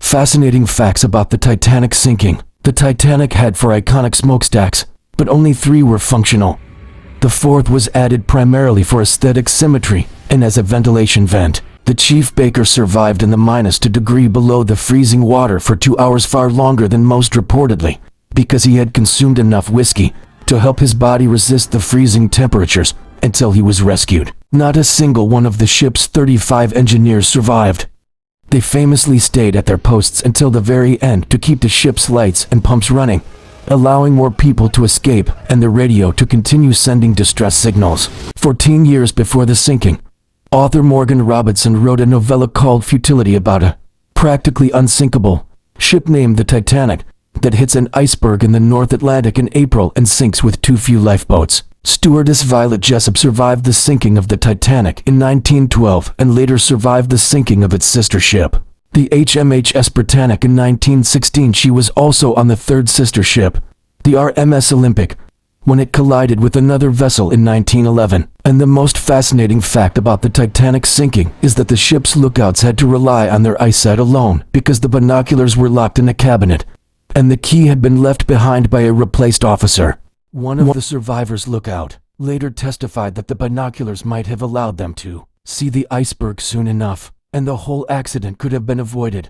Fascinating facts about the Titanic sinking. The Titanic had 4 iconic smokestacks, but only 3 were functional. The 4th was added primarily for aesthetic symmetry and as a ventilation vent. The chief baker survived in the -2 below the freezing water for 2 hours, far longer than most reportedly, because he had consumed enough whiskey to help his body resist the freezing temperatures until he was rescued. Not a single one of the ship's 35 engineers survived. They famously stayed at their posts until the very end to keep the ship's lights and pumps running, allowing more people to escape and the radio to continue sending distress signals. 14 years before the sinking, author Morgan Robertson wrote a novella called Futility about a practically unsinkable ship named the Titanic that hits an iceberg in the North Atlantic in April and sinks with too few lifeboats. Stewardess Violet Jessup survived the sinking of the Titanic in 1912 and later survived the sinking of its sister ship, the HMHS Britannic, in 1916. She was also on the 3rd sister ship, the RMS Olympic, when it collided with another vessel in 1911. And the most fascinating fact about the Titanic sinking is that the ship's lookouts had to rely on their eyesight alone because the binoculars were locked in a cabinet, and the key had been left behind by a replaced officer. One of the survivors' lookout later testified that the binoculars might have allowed them to see the iceberg soon enough, and the whole accident could have been avoided.